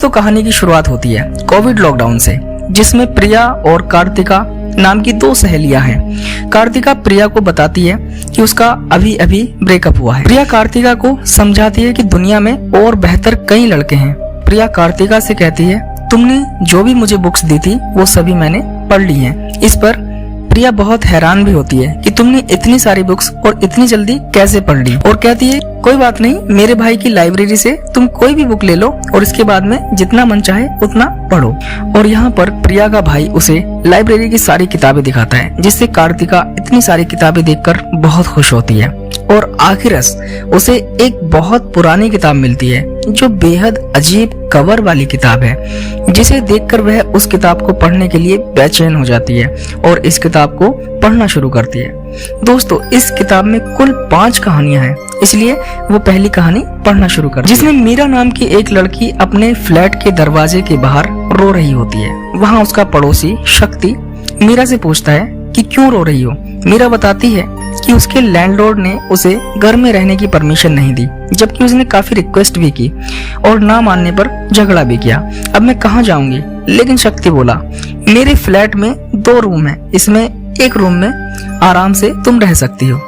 तो कहानी की शुरुआत होती है कोविड लॉकडाउन से, जिसमें प्रिया और कार्तिका नाम की दो सहेलियां हैं। कार्तिका प्रिया को बताती है कि उसका अभी अभी ब्रेकअप हुआ है। प्रिया कार्तिका को समझाती है कि दुनिया में और बेहतर कई लड़के हैं। प्रिया कार्तिका से कहती है, तुमने जो भी मुझे बुक्स दी थी वो सभी मैंने पढ़ ली हैं। इस पर प्रिया बहुत हैरान भी होती है कि तुमने इतनी सारी बुक्स और इतनी जल्दी कैसे पढ़ ली, और कहती है कोई बात नहीं, मेरे भाई की लाइब्रेरी से तुम कोई भी बुक ले लो और इसके बाद में जितना मन चाहे उतना पढ़ो। और यहाँ पर प्रिया का भाई उसे लाइब्रेरी की सारी किताबें दिखाता है, जिससे कार्तिका इतनी सारी किताबें देखकर बहुत खुश होती है। और आखिरस उसे एक बहुत पुरानी किताब मिलती है जो बेहद अजीब कवर वाली किताब है, जिसे देखकर वह उस किताब को पढ़ने के लिए बेचैन हो जाती है और इस किताब को पढ़ना शुरू करती है। दोस्तों, इस किताब में कुल 5 कहानियां हैं, इसलिए वो पहली कहानी पढ़ना शुरू कर, जिसमें मीरा नाम की एक लड़की अपने फ्लैट के दरवाजे के बाहर रो रही होती है। वहाँ उसका पड़ोसी शक्ति मीरा से पूछता है कि क्यों रो रही हो। मीरा बताती है कि उसके लैंडलॉर्ड ने उसे घर में रहने की परमिशन नहीं दी, जबकि उसने काफी रिक्वेस्ट भी की और ना मानने पर झगड़ा भी किया। अब मैं कहाँ जाऊंगी? लेकिन शक्ति बोला, मेरे फ्लैट में 2 रूम है, इसमें एक रूम में आराम से तुम रह सकती हो।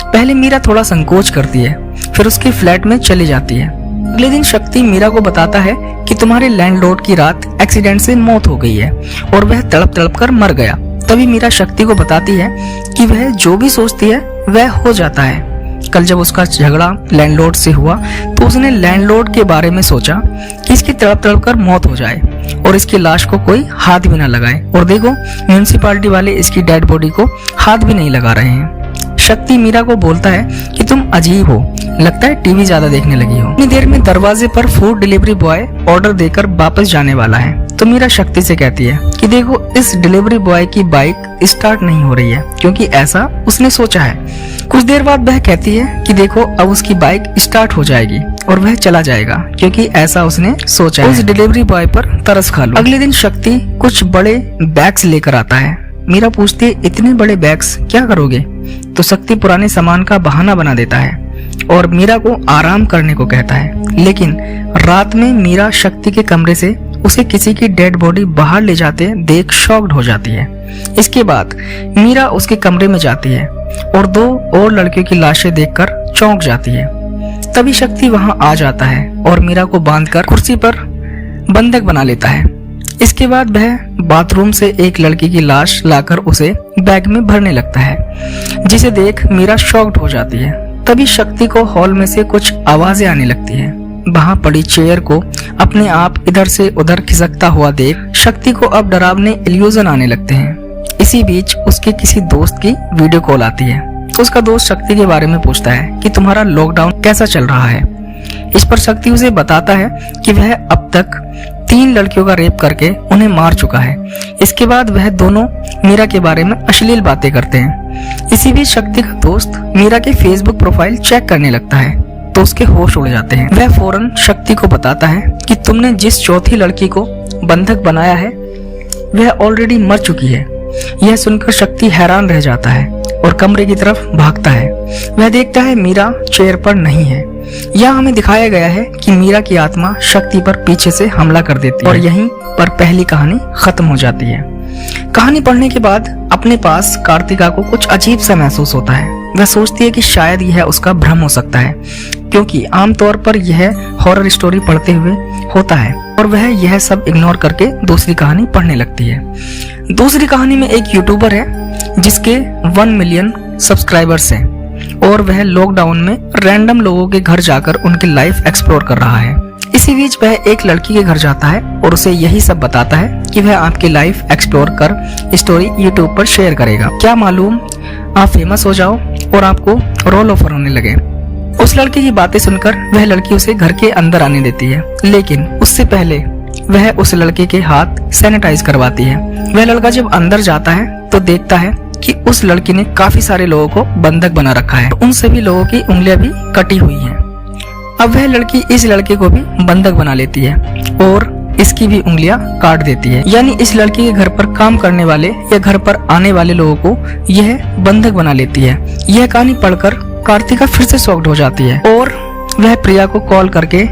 पहले मीरा थोड़ा संकोच करती है, फिर उसके फ्लैट में चली जाती है। अगले दिन शक्ति मीरा को बताता है कि तुम्हारे लैंडलॉर्ड की रात एक्सीडेंट से मौत हो गई है और वह तड़प तड़प कर मर गया। तभी मीरा शक्ति को बताती है कि वह जो भी सोचती है वह हो जाता है। कल जब उसका झगड़ा लैंडलॉर्ड से हुआ तो उसने लैंडलॉर्ड के बारे में सोचा कि इसकी तड़प तड़प कर मौत हो जाए और इसकी लाश को कोई हाथ भी ना लगाए। और देखो, म्यूनिसिपालिटी वाले इसकी डेड बॉडी को हाथ भी नहीं लगा रहे हैं। शक्ति मीरा को बोलता है कि तुम अजीब हो, लगता है टीवी ज्यादा देखने लगी हो। इतनी देर में दरवाजे पर फूड डिलीवरी बॉय ऑर्डर देकर वापस जाने वाला है, तो मीरा शक्ति से कहती है कि देखो, इस डिलीवरी बॉय की बाइक स्टार्ट नहीं हो रही है, क्योंकि ऐसा उसने सोचा है। कुछ देर बाद वह कहती है कि देखो, अब उसकी बाइक स्टार्ट हो जाएगी और वह चला जाएगा, क्योंकि ऐसा उसने सोचा है। उस डिलीवरी बॉय पर तरस खा लो। अगले दिन शक्ति कुछ बड़े बैग्स लेकर आता है। मीरा पूछती है, इतने बड़े बैग्स क्या करोगे? तो शक्ति पुराने सामान का बहाना बना देता है और मीरा को आराम करने को कहता है। लेकिन रात में मीरा शक्ति के कमरे से उसे किसी की डेड बॉडी बाहर ले जाते देख शॉक्ड हो जाती है। इसके बाद मीरा उसके कमरे में जाती है और 2 और लड़कियों की लाशें देखकर चौंक जाती है। तभी शक्ति वहां आ जाता है और मीरा को बांधकर कुर्सी पर बंधक बना लेता है। इसके बाद वह बाथरूम से एक लड़की की लाश लाकर उसे बैग में भरने लगता है, जिसे देख मीरा शॉक्ड हो जाती है। तभी शक्ति को हॉल में से कुछ आवाजें आने लगती है। वहां पड़ी चेयर को अपने आप इधर से उधर खिसकता हुआ देख शक्ति को अब डरावने इल्यूजन आने लगते हैं। इसी बीच उसके किसी दोस्त की वीडियो कॉल आती है, तो उसका दोस्त शक्ति के बारे में पूछता है कि तुम्हारा लॉकडाउन कैसा चल रहा है। इस पर शक्ति उसे बताता है कि वह अब तक 3 लड़कियों का रेप करके उन्हें मार चुका है। इसके बाद वह दोनों मीरा के बारे में अश्लील बातें करते हैं। इसी बीच शक्ति का दोस्त मीरा के फेसबुक प्रोफाइल चेक करने लगता है, तो उसके होश उड़ जाते हैं। वह फौरन शक्ति को बताता है कि तुमने जिस चौथी लड़की को बंधक बनाया है वह ऑलरेडी मर चुकी है। यह सुनकर शक्ति हैरान रह जाता है और कमरे की तरफ भागता है। वह देखता है मीरा चेयर पर नहीं है। यहाँ हमें दिखाया गया है कि मीरा की आत्मा शक्ति पर पीछे से हमला कर देती है और यहीं पर पहली कहानी खत्म हो जाती है। कहानी पढ़ने के बाद अपने पास कार्तिका को कुछ अजीब सा महसूस होता है। वह सोचती है कि शायद यह उसका भ्रम हो सकता है, क्योंकि आमतौर पर यह हॉरर स्टोरी पढ़ते हुए होता है, और वह यह सब इग्नोर करके दूसरी कहानी पढ़ने लगती है। दूसरी कहानी में एक यूट्यूबर है जिसके 1 मिलियन सब्सक्राइबर्स हैं और वह लॉकडाउन में रैंडम लोगों के घर जाकर उनकी लाइफ एक्सप्लोर कर रहा है। इसी बीच वह एक लड़की के घर जाता है और उसे यही सब बताता है कि वह आपकी लाइफ एक्सप्लोर कर स्टोरी यूट्यूब पर शेयर करेगा। क्या मालूम आप फेमस हो जाओ और आपको रोल ऑफर होने लगे। उस लड़की की बातें सुनकर वह लड़की उसे घर के अंदर आने देती है, लेकिन उससे पहले वह उस लड़के के हाथ सैनिटाइज करवाती है। वह लड़का जब अंदर जाता है तो देखता है कि उस लड़की ने काफी सारे लोगों को बंधक बना रखा है। उन सभी लोगों की उंगलियां भी कटी हुई हैं। अब वह लड़की इस लड़के को भी बंधक बना लेती है और इसकी भी उंगलियां काट देती है। यानी इस लड़की के घर पर काम करने वाले या घर पर आने वाले लोगों को यह बंधक बना लेती है। यह कहानी पढ़कर कार्तिका फिर से शॉक्ड हो जाती है और वह प्रिया को कॉल करके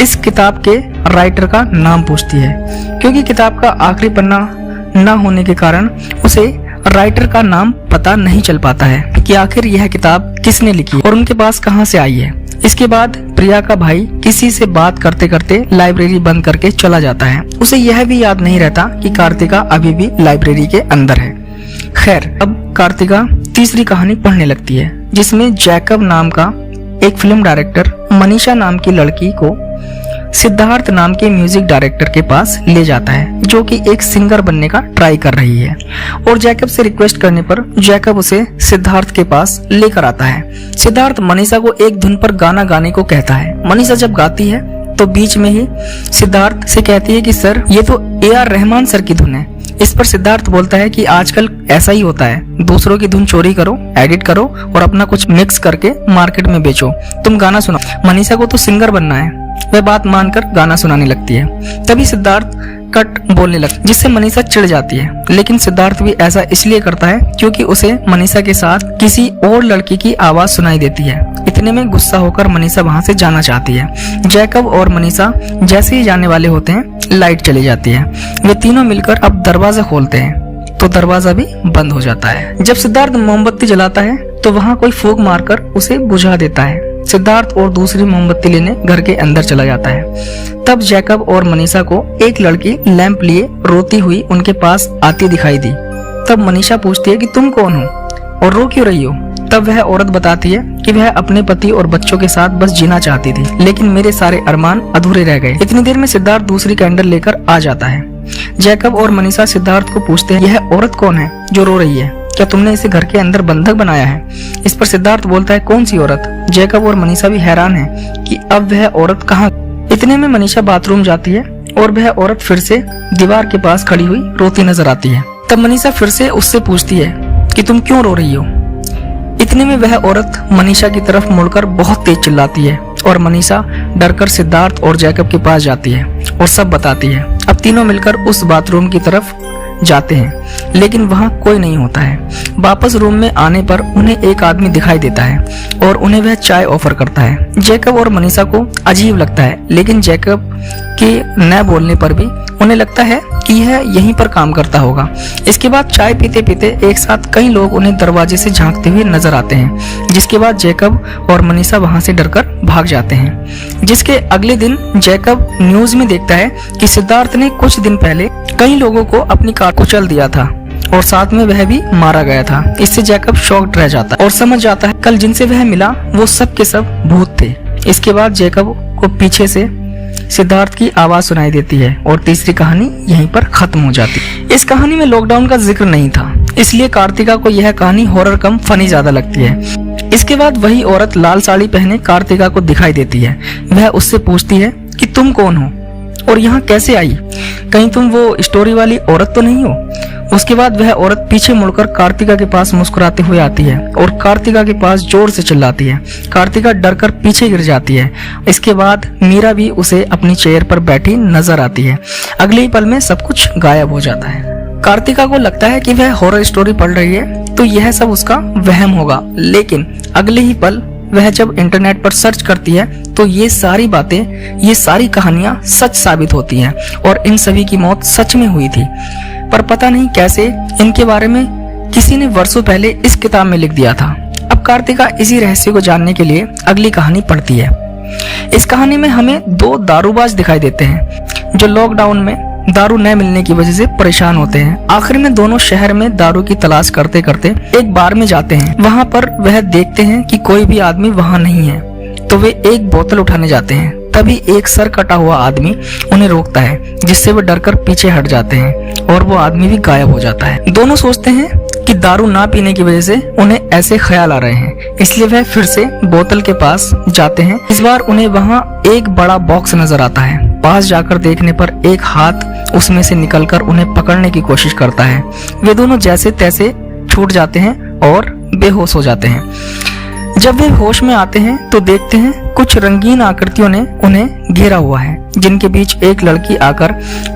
इस किताब के राइटर का नाम पूछती है, क्योंकि किताब का आखिरी पन्ना न होने के कारण उसे राइटर का नाम पता नहीं चल पाता है कि आखिर यह किताब किसने लिखी और उनके पास कहां से आई है। इसके बाद प्रिया का भाई किसी से बात करते करते लाइब्रेरी बंद करके चला जाता है। उसे यह भी याद नहीं रहता कि कार्तिका अभी भी लाइब्रेरी के अंदर है। खैर, अब कार्तिका तीसरी कहानी पढ़ने लगती है, जिसमें जैकब नाम का एक फिल्म डायरेक्टर मनीषा नाम की लड़की को सिद्धार्थ नाम के म्यूजिक डायरेक्टर के पास ले जाता है, जो कि एक सिंगर बनने का ट्राई कर रही है। और जैकब से रिक्वेस्ट करने पर जैकब उसे सिद्धार्थ के पास लेकर आता है। सिद्धार्थ मनीषा को एक धुन पर गाना गाने को कहता है। मनीषा जब गाती है तो बीच में ही सिद्धार्थ से कहती है कि सर, ये तो AR रहमान सर की धुन है। इस पर सिद्धार्थ बोलता है कि आजकल ऐसा ही होता है, दूसरों की धुन चोरी करो, एडिट करो और अपना कुछ मिक्स करके मार्केट में बेचो, तुम गाना सुनाओ। मनीषा को तो सिंगर बनना है। वह बात मानकर गाना सुनाने लगती है। तभी सिद्धार्थ कट बोलने लगता है, जिससे मनीषा चिढ़ जाती है। लेकिन सिद्धार्थ भी ऐसा इसलिए करता है क्योंकि उसे मनीषा के साथ किसी और लड़की की आवाज सुनाई देती है। इतने में गुस्सा होकर मनीषा वहां से जाना चाहती है। जैकब और मनीषा जैसे ही जाने वाले होते हैं, लाइट चली जाती है। वे तीनों मिलकर अब दरवाजा खोलते हैं तो दरवाजा भी बंद हो जाता है। जब सिद्धार्थ मोमबत्ती जलाता है तो वहाँ कोई फूंक मारकर उसे बुझा देता है। सिद्धार्थ और दूसरी मोमबत्ती लेने घर के अंदर चला जाता है। तब जैकब और मनीषा को एक लड़की लैंप लिए रोती हुई उनके पास आती दिखाई दी। तब मनीषा पूछती है कि तुम कौन हो और रो क्यों रही हो। तब वह औरत बताती है कि वह अपने पति और बच्चों के साथ बस जीना चाहती थी, लेकिन मेरे सारे अरमान अधूरे रह गए। इतनी देर में सिद्धार्थ दूसरी कैंडल लेकर आ जाता है। जैकब और मनीषा सिद्धार्थ को पूछते हैं, यह औरत कौन है जो रो रही है? क्या तुमने इसे घर के अंदर बंधक बनाया है? इस पर सिद्धार्थ बोलता है, कौन सी औरत? जैकब और मनीषा भी हैरान है कि अब वह औरत कहाँ। इतने में मनीषा बाथरूम जाती है और वह औरत फिर से दीवार के पास खड़ी हुई रोती नजर आती है। तब मनीषा फिर से उससे पूछती है कि तुम क्यों रो रही हो। इतने में वह औरत मनीषा की तरफ मुड़कर बहुत तेज चिल्लाती है और मनीषा डरकर सिद्धार्थ और जैकब के पास जाती है और सब बताती है। अब तीनों मिलकर उस बाथरूम की तरफ जाते हैं, लेकिन वहां कोई नहीं होता है। वापस रूम में आने पर उन्हें एक आदमी दिखाई देता है और उन्हें वह चाय ऑफर करता है। जैकब और मनीषा को अजीब लगता है, लेकिन जैकब के न बोलने पर भी उन्हें लगता है कि यह यहीं पर काम करता होगा। इसके बाद चाय पीते पीते एक साथ कई लोग उन्हें दरवाजे से झांकते हुए नजर आते हैं, जिसके बाद जैकब और मनीषा वहां से डरकर भाग जाते हैं। जिसके अगले दिन जैकब न्यूज में देखता है कि सिद्धार्थ ने कुछ दिन पहले कई लोगों को अपनी कार कुचल दिया था और साथ में वह भी मारा गया था। इससे जैकब शॉक्ड रह जाता है और समझ जाता है कल जिनसे वह मिला वो सब के सब भूत थे। इसके बाद जैकब को पीछे से सिद्धार्थ की आवाज सुनाई देती है और तीसरी कहानी यहीं पर खत्म हो जाती है। इस कहानी में लॉकडाउन का जिक्र नहीं था, इसलिए कार्तिका को यह कहानी हॉरर कम फनी ज्यादा लगती है। इसके बाद वही औरत लाल साड़ी पहने कार्तिका को दिखाई देती है। वह उससे पूछती है कि तुम कौन हो और यहाँ कैसे आई, कहीं तुम वो स्टोरी वाली औरत तो नहीं हो। उसके बाद वह औरत पीछे मुड़कर कार्तिका के पास मुस्कुराते हुए आती है और कार्तिका के पास जोर से चिल्लाती है। कार्तिका डरकर पीछे गिर जाती है। इसके बाद मीरा भी उसे अपनी चेयर पर बैठी नजर आती है। अगले ही पल में सब कुछ गायब हो जाता है। कार्तिका को लगता है कि वह हॉरर स्टोरी पढ़ रही है तो यह सब उसका वहम होगा, लेकिन अगले ही पल वह जब इंटरनेट पर सर्च करती है तो ये सारी बातें, ये सारी कहानियां सच साबित होती हैं और इन सभी की मौत सच में हुई थी। पर पता नहीं कैसे इनके बारे में किसी ने वर्षों पहले इस किताब में लिख दिया था। अब कार्तिका इसी रहस्य को जानने के लिए अगली कहानी पढ़ती है। इस कहानी में हमें दो दारूबाज दिखाई देते हैं जो लॉकडाउन में दारू न मिलने की वजह से परेशान होते हैं। आखिर में दोनों शहर में दारू की तलाश करते करते एक बार में जाते हैं। वहाँ पर वह देखते हैं कि कोई भी आदमी वहाँ नहीं है, तो वे एक बोतल उठाने जाते हैं। तभी एक सर कटा हुआ आदमी उन्हें रोकता है, जिससे वे डरकर पीछे हट जाते हैं और वो आदमी भी गायब हो जाता है। दोनों सोचते हैं कि दारू ना पीने की वजह से उन्हें ऐसे ख्याल आ रहे हैं, इसलिए वह फिर से बोतल के पास जाते हैं। इस बार उन्हें वहाँ एक बड़ा बॉक्स नजर आता है। पास जाकर देखने पर एक हाथ उसमें से निकलकर उन्हें पकड़ने की कोशिश करता है। वे दोनों जैसे तैसे छूट जाते हैं और बेहोश हो जाते हैं। जब वे होश में आते हैं तो देखते हैं कुछ रंगीन आकृतियों ने उन्हें घेरा हुआ है, जिनके बीच एक लड़की आकर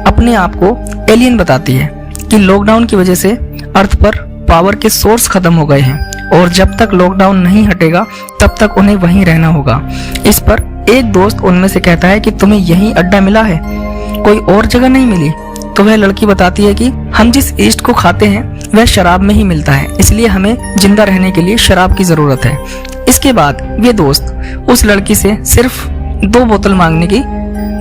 अपने आप को एलियन बताती है कि लॉकडाउन की वजह से अर्थ पर पावर के सोर्स खत्म हो गए हैं और जब तक लॉकडाउन नहीं हटेगा तब तक उन्हें वहीं रहना होगा। इस पर एक दोस्त उनमें से कहता है कि तुम्हें यही अड्डा मिला है, कोई और जगह नहीं मिली? तो वह लड़की बताती है कि हम जिस ईस्ट को खाते हैं वह शराब में ही मिलता है, इसलिए हमें जिंदा रहने के लिए शराब की जरूरत है। इसके बाद वे दोस्त उस लड़की से सिर्फ 2 बोतल मांगने की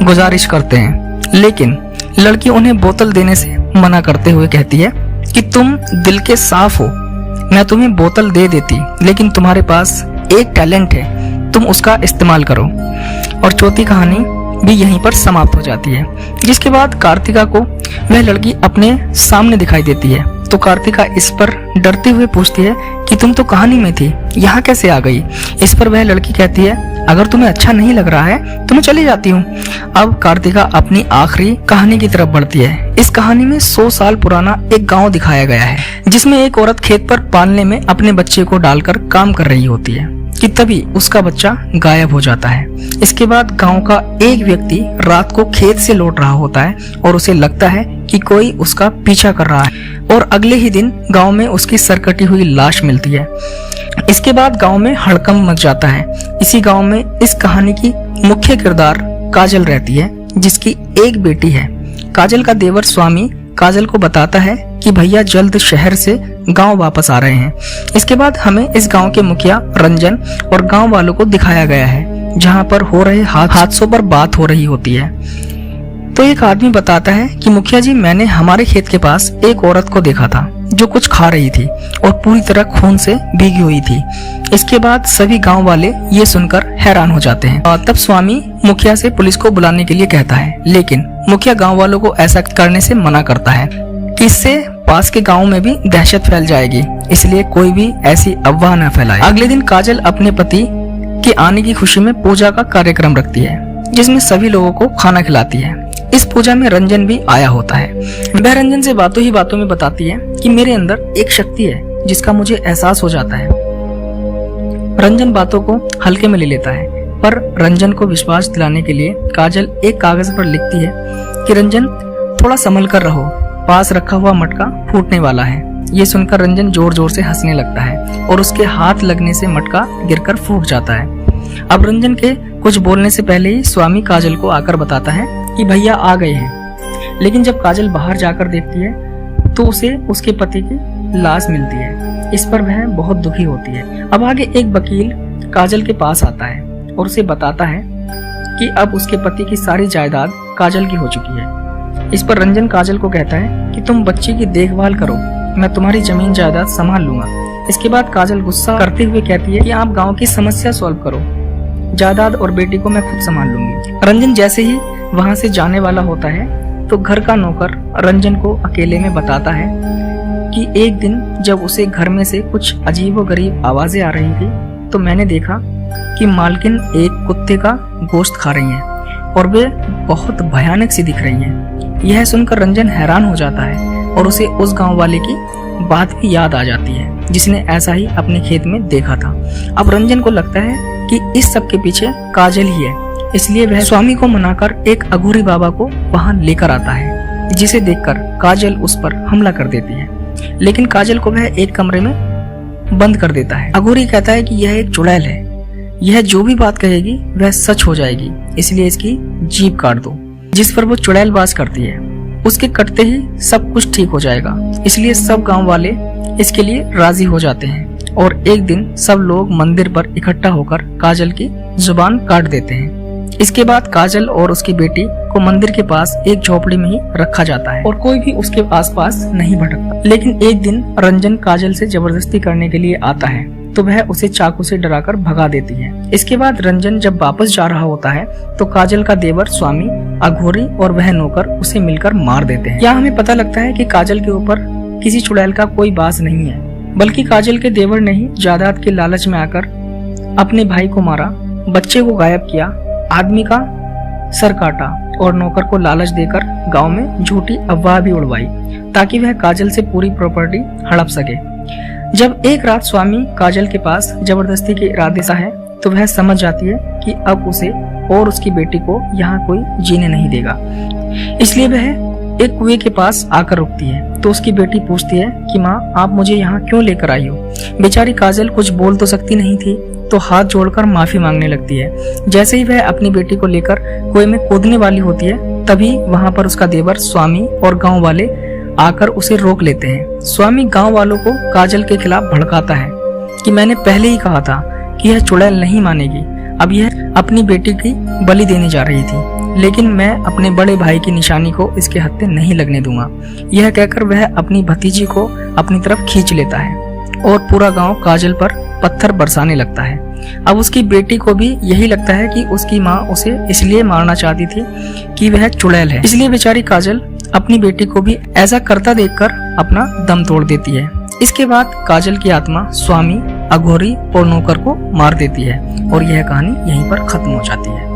गुजारिश करते हैं, लेकिन लड़की उन्हें बोतल देने से मना करते हुए कहती है कि तुम दिल के साफ हो, मैं तुम्हें बोतल दे देती, लेकिन तुम्हारे पास एक टैलेंट है, तुम उसका इस्तेमाल करो। और चौथी कहानी भी यहीं पर समाप्त हो जाती है। जिसके बाद कार्तिका को वह लड़की अपने सामने दिखाई देती है, तो कार्तिका इस पर डरते हुए पूछती है कि तुम तो कहानी में थी, यहाँ कैसे आ गई? इस पर वह लड़की कहती है अगर तुम्हें अच्छा नहीं लग रहा है तो मैं चली जाती हूँ। अब कार्तिका अपनी आखिरी कहानी की तरफ बढ़ती है। इस कहानी में 100 साल पुराना एक गांव दिखाया गया है, जिसमें एक औरत खेत पर पालने में अपने बच्चे को डालकर काम कर रही होती है कि तभी उसका बच्चा गायब हो जाता है। इसके बाद गांव का एक व्यक्ति रात को खेत से लौट रहा होता है और उसे लगता है कि कोई उसका पीछा कर रहा है, और अगले ही दिन गांव में उसकी सरकटी हुई लाश मिलती है। इसके बाद गांव में हड़कंप मच जाता है। इसी गांव में इस कहानी की मुख्य किरदार काजल रहती है, जिसकी एक बेटी है। काजल का देवर स्वामी काजल को बताता है कि भैया जल्द शहर से गांव वापस आ रहे हैं। इसके बाद हमें इस गांव के मुखिया रंजन और गांव वालों को दिखाया गया है, जहां पर हो रहे हादसों पर बात हो रही होती है। तो एक आदमी बताता है कि मुखिया जी, मैंने हमारे खेत के पास एक औरत को देखा था जो कुछ खा रही थी और पूरी तरह खून से भीगी हुई थी। इसके बाद सभी गांव वाले ये सुनकर हैरान हो जाते हैं। तब स्वामी मुखिया से पुलिस को बुलाने के लिए कहता है, लेकिन मुखिया गांव वालों को ऐसा करने से मना करता है कि इससे पास के गांव में भी दहशत फैल जाएगी, इसलिए कोई भी ऐसी अफवाह न फैलाए। अगले दिन काजल अपने पति के आने की खुशी में पूजा का कार्यक्रम रखती है, जिसमें सभी लोगों को खाना खिलाती है। इस पूजा में रंजन भी आया होता है। वह रंजन से बातों ही बातों में बताती है कि मेरे अंदर एक शक्ति है जिसका मुझे एहसास हो जाता है। रंजन बातों को हल्के में ले लेता है, पर रंजन को विश्वास दिलाने के लिए काजल एक कागज पर लिखती है कि रंजन थोड़ा संभल कर रहो, पास रखा हुआ मटका फूटने वाला है। ये सुनकर रंजन जोर जोर से हंसने लगता है और उसके हाथ लगने से मटका गिरकर फूट जाता है। अब रंजन के कुछ बोलने से पहले ही स्वामी काजल को आकर बताता है कि भैया आ गए हैं। लेकिन जब काजल बाहर जाकर देखती है तो उसे उसके पति की लाश मिलती है। इस पर वह बहुत दुखी होती है। अब आगे एक वकील काजल के पास आता है और उसे बताता है कि अब उसके पति की सारी जायदाद काजल की हो चुकी है। इस पर रंजन काजल को कहता है कि तुम बच्ची की देखभाल करो, मैं तुम्हारी जमीन जायदाद संभाल लूंगा। इसके बाद काजल गुस्सा करते हुए कहती है कि आप गांव की समस्या सॉल्व करो, जायदाद और बेटी को मैं खुद संभाल लूंगी। रंजन जैसे ही वहां से जाने वाला होता है तो घर का नौकर रंजन को अकेले में बताता है कि एक दिन जब उसे घर में से कुछ अजीबोगरीब आवाजें आ रही थी तो मैंने देखा कि मालकिन एक कुत्ते का गोश्त खा रही हैं और वे बहुत भयानक सी दिख रही हैं। यह सुनकर रंजन हैरान हो जाता है और उसे उस गांव वाले की बात भी याद आ जाती है जिसने ऐसा ही अपने खेत में देखा था। अब रंजन को लगता है कि इस सब के पीछे काजल ही है, इसलिए वह स्वामी को मनाकर एक अघोरी बाबा को वहां लेकर आता है, जिसे देखकर काजल उस पर हमला कर देती है। लेकिन काजल को वह एक कमरे में बंद कर देता है। अघोरी कहता है कि यह एक चुड़ैल है, यह जो भी बात कहेगी वह सच हो जाएगी, इसलिए इसकी जीभ काट दो। जिस पर वो चुड़ैल बाज करती है, उसके कटते ही सब कुछ ठीक हो जाएगा। इसलिए सब गांव वाले इसके लिए राजी हो जाते हैं और एक दिन सब लोग मंदिर पर इकट्ठा होकर काजल की जुबान काट देते हैं। इसके बाद काजल और उसकी बेटी को मंदिर के पास एक झोपड़ी में ही रखा जाता है और कोई भी उसके आसपास नहीं भटकता। लेकिन एक दिन रंजन काजल से जबरदस्ती करने के लिए आता है तो वह उसे चाकू से डराकर भगा देती है। इसके बाद रंजन जब वापस जा रहा होता है तो काजल का देवर स्वामी, अघोरी और वह नौकर उसे मिलकर मार देते हैं। यहाँ हमें पता लगता है कि काजल के ऊपर किसी चुड़ैल का कोई बास नहीं है, बल्कि काजल के देवर ने ही जायदाद के लालच में आकर अपने भाई को मारा, बच्चे को गायब किया, आदमी का सर काटा और नौकर को लालच देकर गांव में झूठी अफवाह भी उड़वाई ताकि वह काजल से पूरी प्रॉपर्टी हड़प सके। जब एक रात स्वामी काजल के पास जबरदस्ती के इरादे से है तो वह समझ जाती है कि अब उसे और उसकी बेटी को यहाँ कोई जीने नहीं देगा, इसलिए वह एक कुएं के पास आकर रुकती है। तो उसकी बेटी पूछती है कि माँ, आप मुझे यहाँ क्यों लेकर आई हो? बेचारी काजल कुछ बोल तो सकती नहीं थी तो हाथ जोड़कर माफी मांगने लगती है। जैसे ही वह अपनी बेटी को लेकर कुएं में कूदने वाली होती है, तभी वहां पर उसका देवर स्वामी और गांव वाले आकर उसे रोक लेते हैं। स्वामी गांव वालों को काजल के खिलाफ भड़काता है कि मैंने पहले ही कहा था कि यह चुड़ैल नहीं मानेगी। अब यह अपनी बेटी की बलि देने जा रही थी, लेकिन मैं अपने बड़े भाई की निशानी को इसके हत्थे नहीं लगने दूंगा। यह कहकर वह अपनी भतीजी को अपनी तरफ खींच लेता है और पूरा गांव काजल पर पत्थर बरसाने लगता है। अब उसकी बेटी को भी यही लगता है कि उसकी माँ उसे इसलिए मारना चाहती थी कि वह चुड़ैल है, इसलिए बेचारी काजल अपनी बेटी को भी ऐसा करता देखकर अपना दम तोड़ देती है। इसके बाद काजल की आत्मा स्वामी, अघोरी और नौकर को मार देती है और यह कहानी यहीं पर खत्म हो जाती है।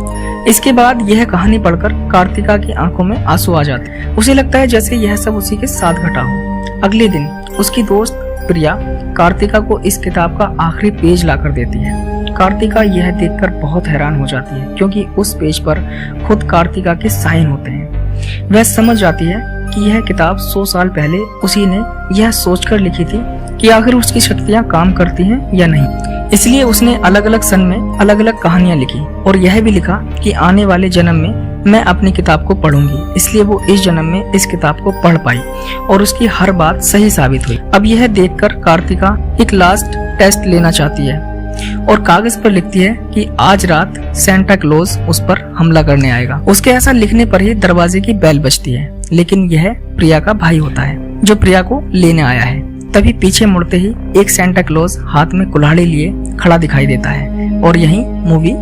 इसके बाद यह कहानी पढ़कर कार्तिका की आंखों में आंसू आ जाते हैं। उसे लगता है जैसे यह सब उसी के साथ घटा हो। अगले दिन उसकी दोस्त प्रिया कार्तिका को इस किताब का आखिरी पेज लाकर देती है। कार्तिका यह देखकर बहुत हैरान हो जाती है, क्योंकि उस पेज पर खुद कार्तिका के साइन होते हैं। वह समझ जाती है कि यह किताब 100 साल पहले उसी ने यह सोचकर लिखी थी कि आखिर उसकी शक्तियां काम करती हैं या नहीं। इसलिए उसने अलग अलग सन में अलग अलग कहानियां लिखी और यह भी लिखा कि आने वाले जन्म में मैं अपनी किताब को पढ़ूंगी। इसलिए वो इस जन्म में इस किताब को पढ़ पाई और उसकी हर बात सही साबित हुई। अब यह देखकर कार्तिका एक लास्ट टेस्ट लेना चाहती है और कागज पर लिखती है कि आज रात सेंटा क्लॉज उस पर हमला करने आएगा। उसके ऐसा लिखने पर ही दरवाजे की बेल बजती है, लेकिन यह प्रिया का भाई होता है जो प्रिया को लेने आया है। तभी पीछे मुड़ते ही एक सेंटा क्लॉज हाथ में कुल्हाड़ी लिए खड़ा दिखाई देता है और यहीं मूवी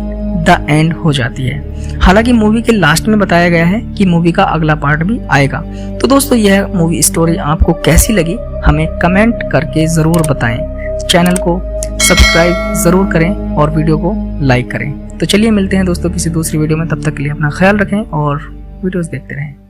द एंड हो जाती है। हालांकि मूवी के लास्ट में बताया गया है कि मूवी का अगला पार्ट भी आएगा। तो दोस्तों, यह मूवी स्टोरी आपको कैसी लगी हमें कमेंट करके जरूर बताएं। चैनल को सब्सक्राइब जरूर करें और वीडियो को लाइक करें। तो चलिए मिलते हैं दोस्तों किसी दूसरी वीडियो में। तब तक के लिए अपना ख्याल रखें और वीडियोस देखते रहें।